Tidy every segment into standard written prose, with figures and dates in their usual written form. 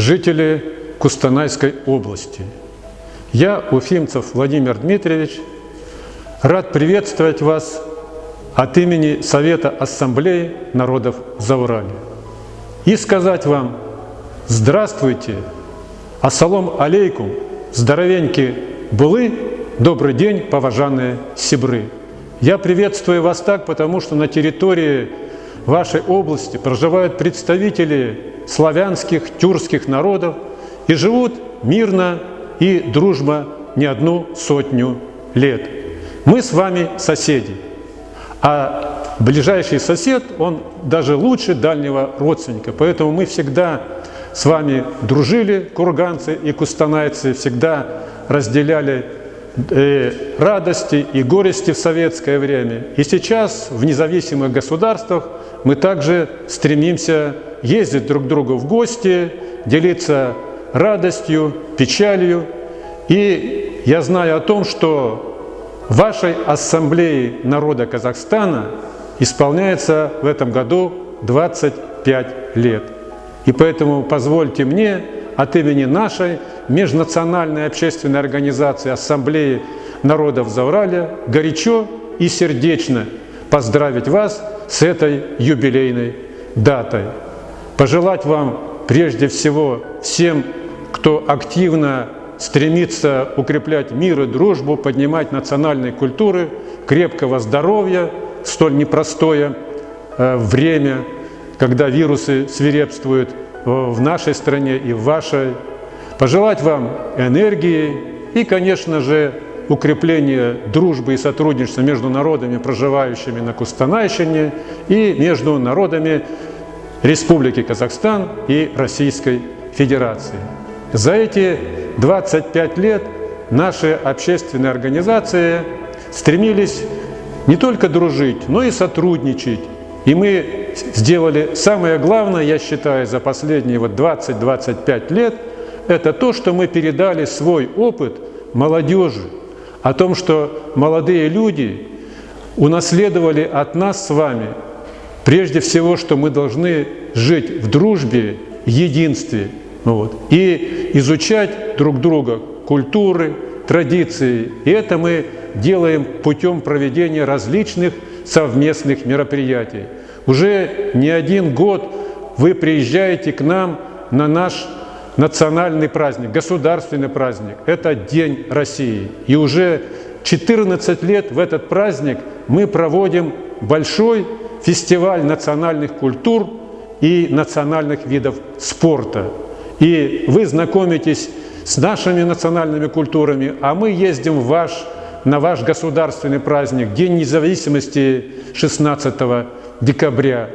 жители Кустанайской области. Я, уфимцев Владимир Дмитриевич, рад приветствовать вас от имени Совета Ассамблеи народов Зауралья и сказать вам здравствуйте, ассалам алейкум, здоровеньки булы, добрый день, поважанные сибры. Я приветствую вас так, потому что на территории вашей области проживают представители славянских, тюркских народов и живут мирно и дружно не одну сотню лет. Мы с вами соседи, а ближайший сосед, он даже лучше дальнего родственника, поэтому мы всегда с вами дружили, курганцы и кустанайцы, всегда разделяли радости и горести в советское время. И сейчас в независимых государствах мы также стремимся ездить друг к другу в гости, делиться радостью, печалью. И я знаю о том, что вашей Ассамблее народа Казахстана исполняется в этом году 25 лет. И поэтому позвольте мне от имени нашей межнациональной общественной организации Ассамблеи народов Зауралья горячо и сердечно поздравить вас с этой юбилейной датой. Пожелать вам прежде всего всем, кто активно стремится укреплять мир и дружбу, поднимать национальные культуры, крепкого здоровья в столь непростое время, когда вирусы свирепствуют в нашей стране и в вашей. Пожелать вам энергии и, конечно же, укрепления дружбы и сотрудничества между народами, проживающими на Кустанайщине, и между народами Республики Казахстан и Российской Федерации. За эти 25 лет наши общественные организации стремились не только дружить, но и сотрудничать. И мы сделали самое главное, я считаю, за последние 20-25 лет, это то, что мы передали свой опыт молодежи, о том, что молодые люди унаследовали от нас с вами прежде всего, что мы должны жить в дружбе, единстве, и изучать друг друга культуры, традиции. И это мы делаем путем проведения различных совместных мероприятий. Уже не один год вы приезжаете к нам на наш национальный праздник, государственный праздник. Это День России. И уже 14 лет в этот праздник мы проводим большой фестиваль национальных культур и национальных видов спорта. И вы знакомитесь с нашими национальными культурами, а мы ездим на ваш государственный праздник, День независимости 16 декабря.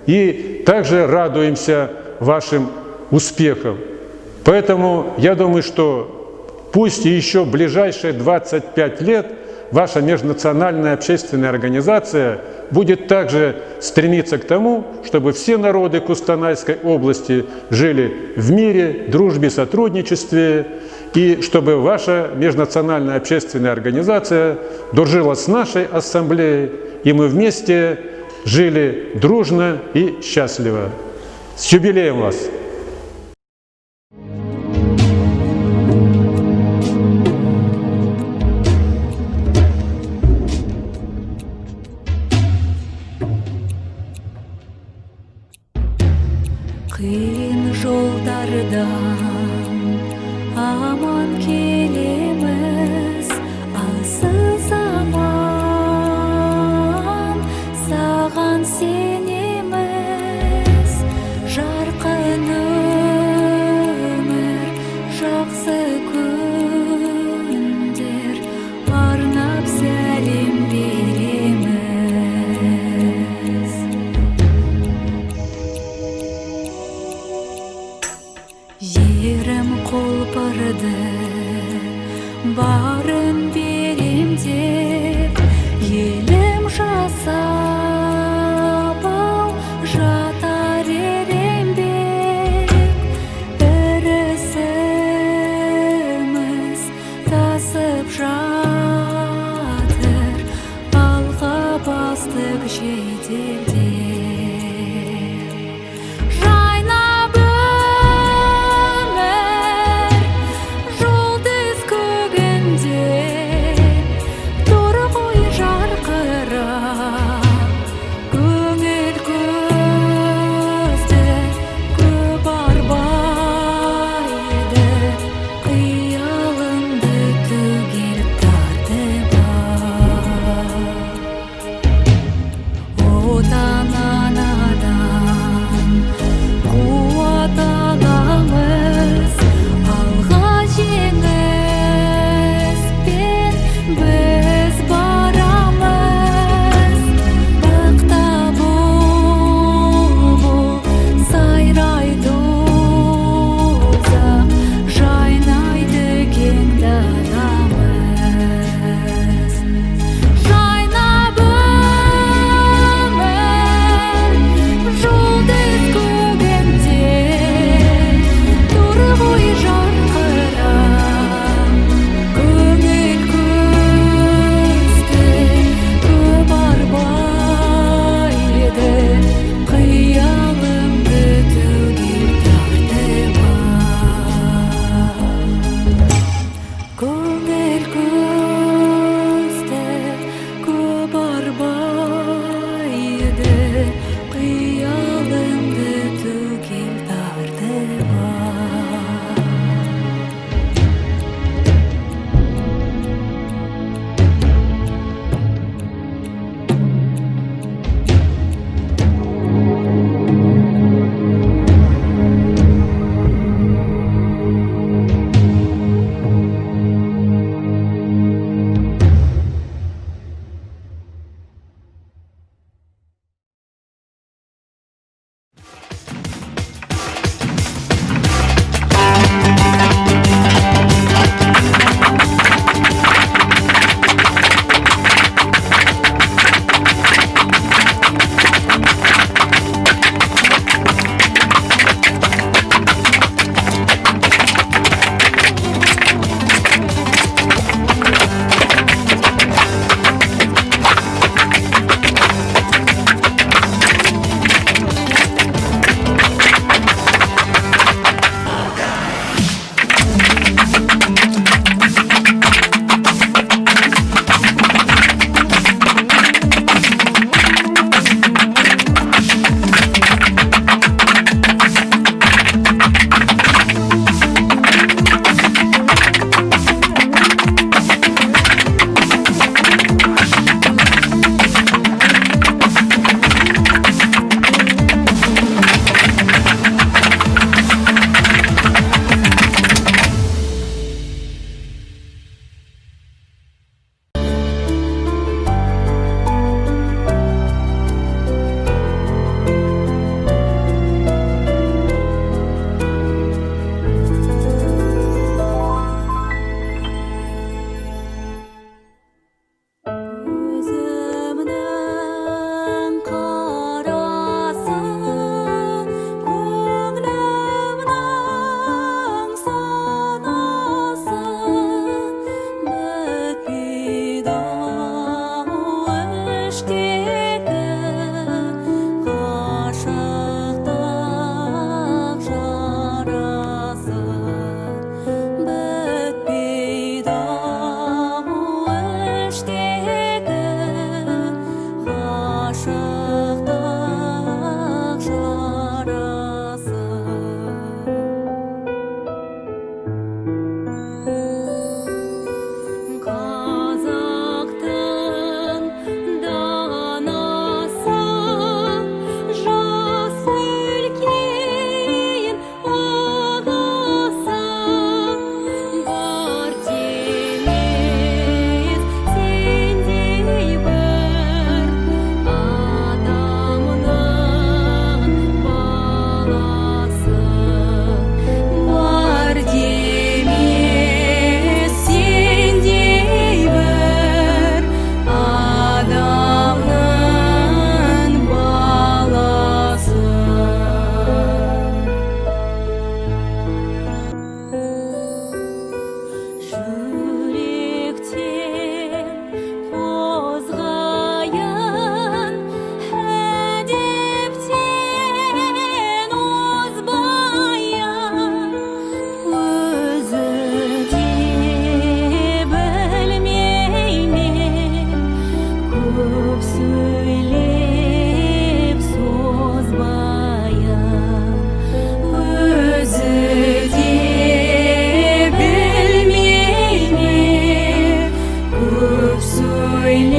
И также радуемся вашим успехам. Поэтому я думаю, что пусть и еще ближайшие 25 лет ваша межнациональная общественная организация будет также стремиться к тому, чтобы все народы Кустанайской области жили в мире, дружбе, сотрудничестве, и чтобы ваша межнациональная общественная организация дружила с нашей ассамблеей, и мы вместе жили дружно и счастливо. С юбилеем вас! Қиын жолдардан аман келеміз, алсыз аман саған сенеміз, жарқын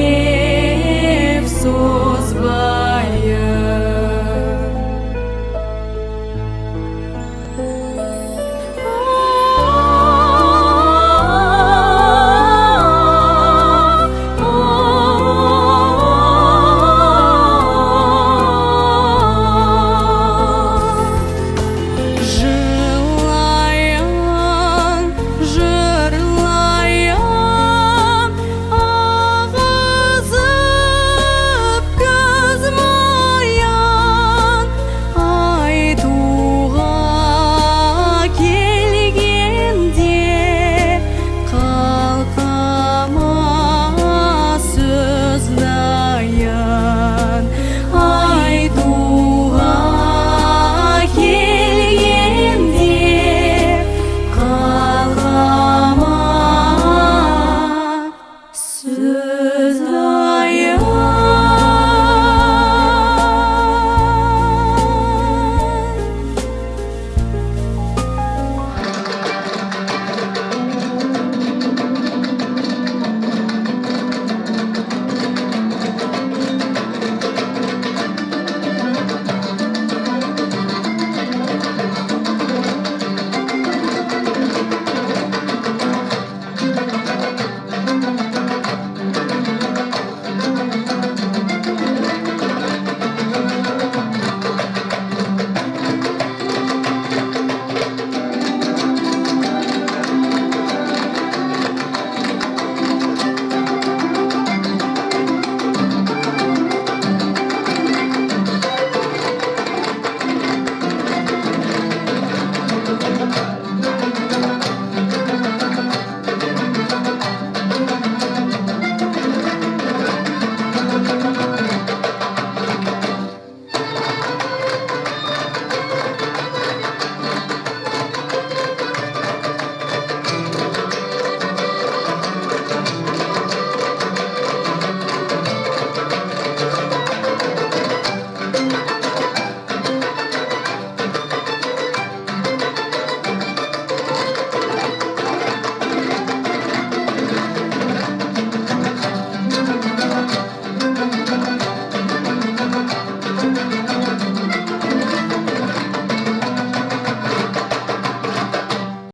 сөйлеп созбайын. Жылайын, жырлайын, ағызып көз майын, айтуға келгенде қалқама сөз дайын. Айтуға келгенде қалқама сөз